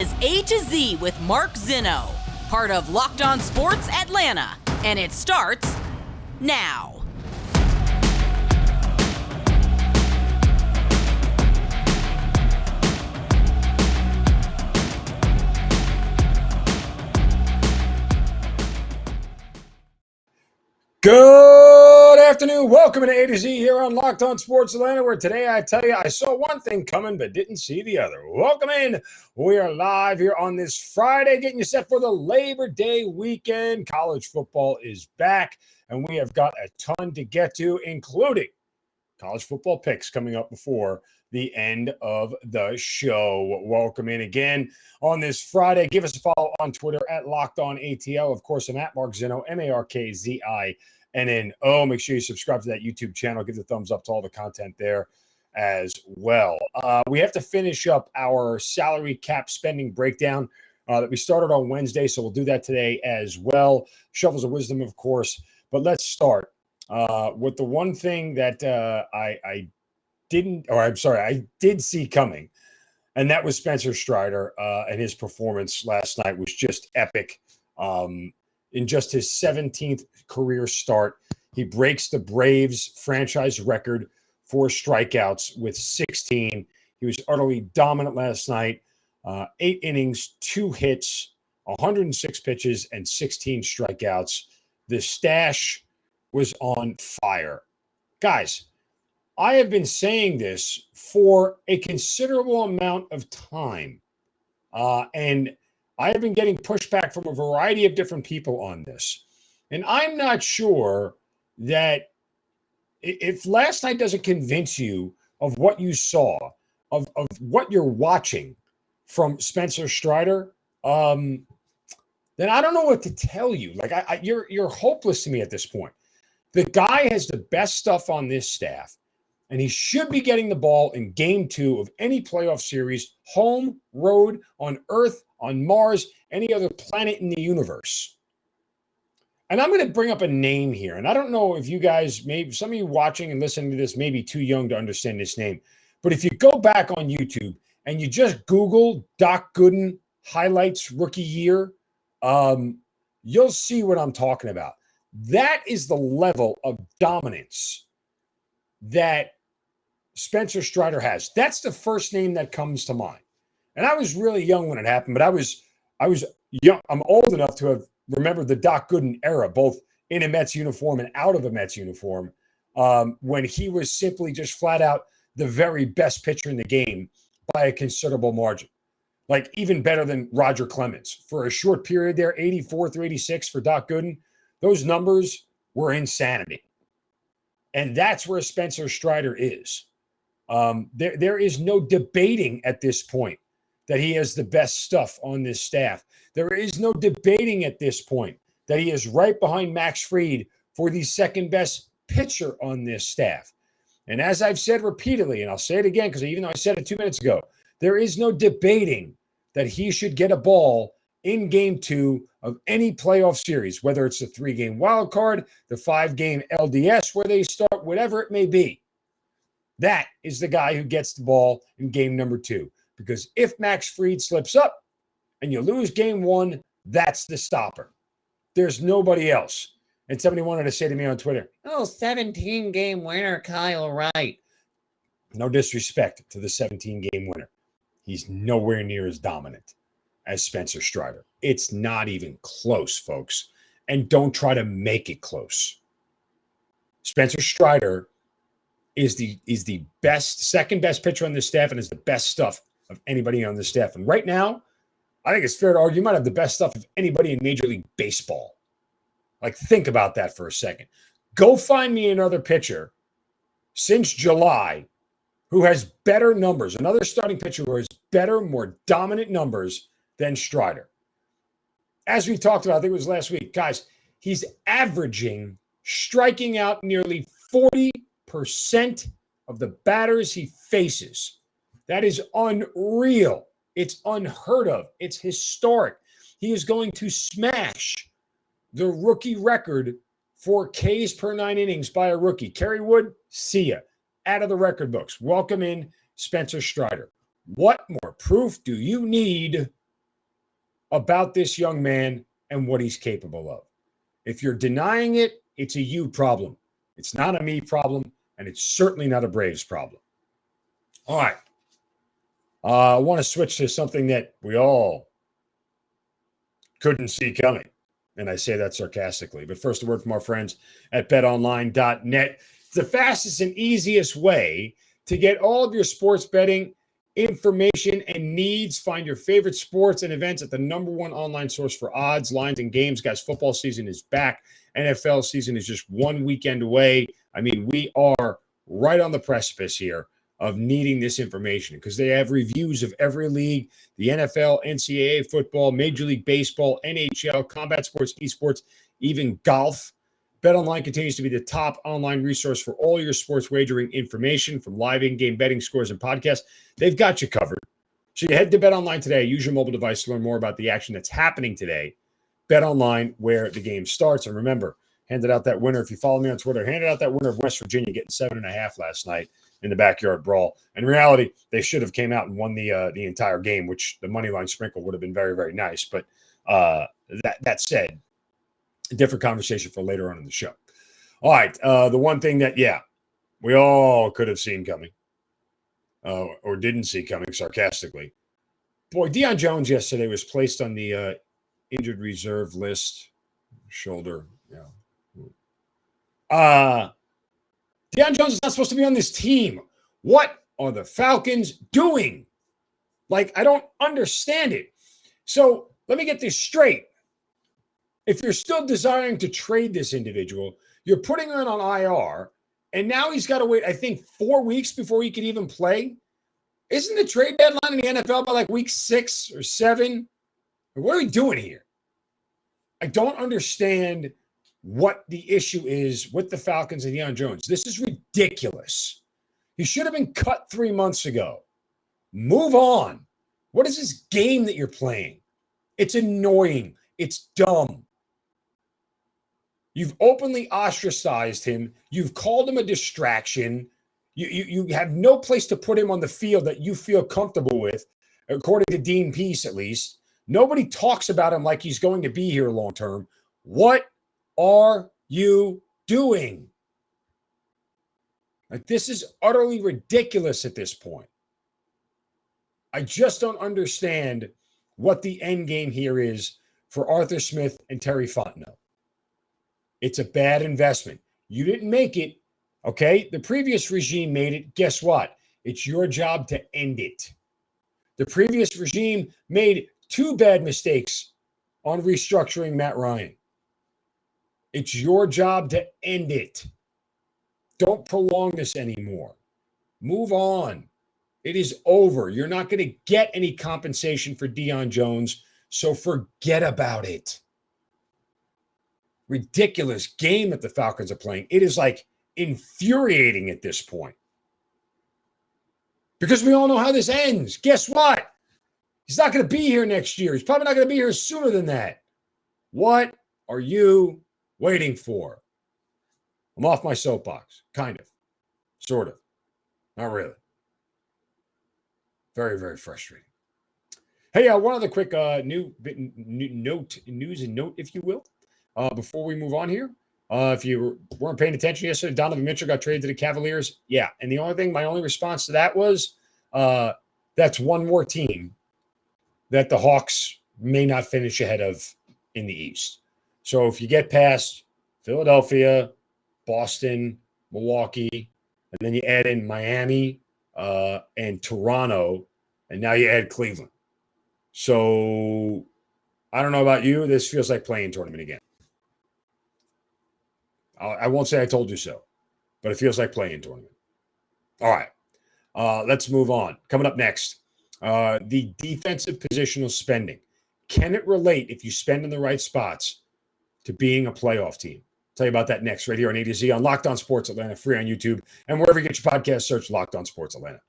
is A to Z with Mark Zinno, part of Locked On Sports Atlanta, and it starts now. Good afternoon. Welcome to A to Z here on Locked On Sports Atlanta, where today I tell you I saw one thing coming but didn't see the other. Welcome in. We are live here on this Friday, getting you set for the Labor Day weekend. College football is back, and we have got a ton to get to, including college football picks coming up before the end of the show. Welcome in again on this Friday. Give us a follow on Twitter at LockedOnATL. Of course, I'm at Mark Zinno, MarkZinno. Make sure you subscribe to that YouTube channel. Give the thumbs up to all the content there as well. We have to finish up our salary cap spending breakdown that we started on Wednesday, so we'll do that today as well. Shovels of wisdom, of course. But let's start with the one thing that I did see coming, and that was Spencer Strider, and his performance last night was just epic. In just his 17th career start, he breaks the Braves franchise record for strikeouts with 16. He was utterly dominant last night. 8 innings, 2 hits, 106 pitches, and 16 strikeouts. The stash was on fire. Guys, I have been saying this for a considerable amount of time, and I have been getting pushback from a variety of different people on this. And I'm not sure that if last night doesn't convince you of what you saw, of what you're watching from Spencer Strider, then I don't know what to tell you. Like you're hopeless to me at this point. The guy has the best stuff on this staff, and he should be getting the ball in game 2 of any playoff series, home, road, on Earth, on Mars, any other planet in the universe. And I'm going to bring up a name here. And I don't know if you guys, maybe some of you watching and listening to this may be too young to understand this name. But if you go back on YouTube and you just Google Doc Gooden highlights rookie year, you'll see what I'm talking about. That is the level of dominance that Spencer Strider has. That's the first name that comes to mind. And I was really young when it happened, but I was young. I'm old enough to have remembered the Doc Gooden era, both in a Mets uniform and out of a Mets uniform, when he was simply just flat out the very best pitcher in the game by a considerable margin. Like even better than Roger Clemens. For a short period there, 84 through 86 for Doc Gooden, those numbers were insanity. And that's where Spencer Strider is. There is no debating at this point that he has the best stuff on this staff. There is no debating at this point that he is right behind Max Fried for the second best pitcher on this staff. And as I've said repeatedly, and I'll say it again because even though I said it 2 minutes ago, there is no debating that he should get a ball in game 2 of any playoff series, whether it's the 3-game wild card, the 5-game LDS where they start, whatever it may be. That is the guy who gets the ball in game number 2. Because if Max Fried slips up and you lose game 1, that's the stopper. There's nobody else. And somebody wanted to say to me on Twitter, 17-game winner, Kyle Wright. No disrespect to the 17-game winner. He's nowhere near as dominant as Spencer Strider. It's not even close, folks. And don't try to make it close. Spencer Strider is the best, second best pitcher on this staff and is the best stuff of anybody on the staff. And right now, I think it's fair to argue you might have the best stuff of anybody in Major League Baseball. Like, think about that for a second. Go find me another pitcher since July who has better numbers, another starting pitcher who has better, more dominant numbers than Strider. As we talked about, I think it was last week, guys, he's averaging, striking out nearly 40% of the batters he faces. That is unreal. It's unheard of. It's historic. He is going to smash the rookie record for Ks per 9 innings by a rookie. Kerry Wood, see ya. Out of the record books. Welcome in Spencer Strider. What more proof do you need about this young man and what he's capable of. If you're denying it, it's a you problem. It's not a me problem, and it's certainly not a Braves problem. All right. I want to switch to something that we all couldn't see coming. And I say that sarcastically. But first, a word from our friends at betonline.net. It's the fastest and easiest way to get all of your sports betting information and needs. Find your favorite sports and events at the #1 online source for odds, lines, and games. Guys, football season is back. NFL season is just one weekend away. I mean, we are right on the precipice here of needing this information because they have reviews of every league, the NFL, NCAA football, Major League Baseball, NHL, combat sports, esports, even golf. BetOnline continues to be the top online resource for all your sports wagering information, from live in-game betting scores and podcasts. They've got you covered. So you head to BetOnline today. Use your mobile device to learn more about the action that's happening today. BetOnline, where the game starts. And remember, handed out that winner. If you follow me on Twitter, handed out that winner of West Virginia getting 7.5 last night in the backyard brawl. In reality, they should have came out and won the entire game, which the money line sprinkle would have been very, very nice. But that said, a different conversation for later on in the show. All right, the one thing that, we all could have seen coming or didn't see coming, sarcastically. Boy, Deion Jones yesterday was placed on the injured reserve list. Shoulder, Deion Jones is not supposed to be on this team. What are the Falcons doing? Like, I don't understand it. So let me get this straight. If you're still desiring to trade this individual, you're putting him on IR, and now he's got to wait, I think, 4 weeks before he can even play. Isn't the trade deadline in the NFL by like week 6 or 7? What are we doing here? I don't understand what the issue is with the Falcons and Deion Jones. This is ridiculous. He should have been cut 3 months ago. Move on. What is this game that you're playing? It's annoying. It's dumb. You've openly ostracized him. You've called him a distraction. You have no place to put him on the field that you feel comfortable with, according to Dean Peace at least. Nobody talks about him like he's going to be here long term. What are you doing? Like, this is utterly ridiculous at this point. I just don't understand what the end game here is for Arthur Smith and Terry Fontenot. It's a bad investment. You didn't make it, okay? The previous regime made it. Guess what? It's your job to end it. The previous regime made 2 bad mistakes on restructuring Matt Ryan. It's your job to end it. Don't prolong this anymore. Move on. It is over. You're not going to get any compensation for Deion Jones, so forget about it. Ridiculous game that the Falcons are playing. It is like infuriating at this point. Because we all know how this ends. Guess what? He's not going to be here next year. He's probably not going to be here sooner than that. What are you waiting for? I'm off my soapbox. Kind of. Sort of. Not really. Very, very frustrating. Hey, one other quick news and note, if you will, before we move on here. If you weren't paying attention yesterday, Donovan Mitchell got traded to the Cavaliers. Yeah, and my only response to that was that's one more team that the Hawks may not finish ahead of in the East. So if you get past Philadelphia, Boston, Milwaukee, and then you add in Miami and Toronto, and now you add Cleveland. So I don't know about you. This feels like playing tournament again. I won't say I told you so, but it feels like playing tournament. All right. Let's move on. Coming up next, the defensive positional spending. Can it relate, if you spend in the right spots, to being a playoff team? I'll tell you about that next, right here on A to Z on Locked On Sports Atlanta, free on YouTube, and wherever you get your podcast, search Locked On Sports Atlanta.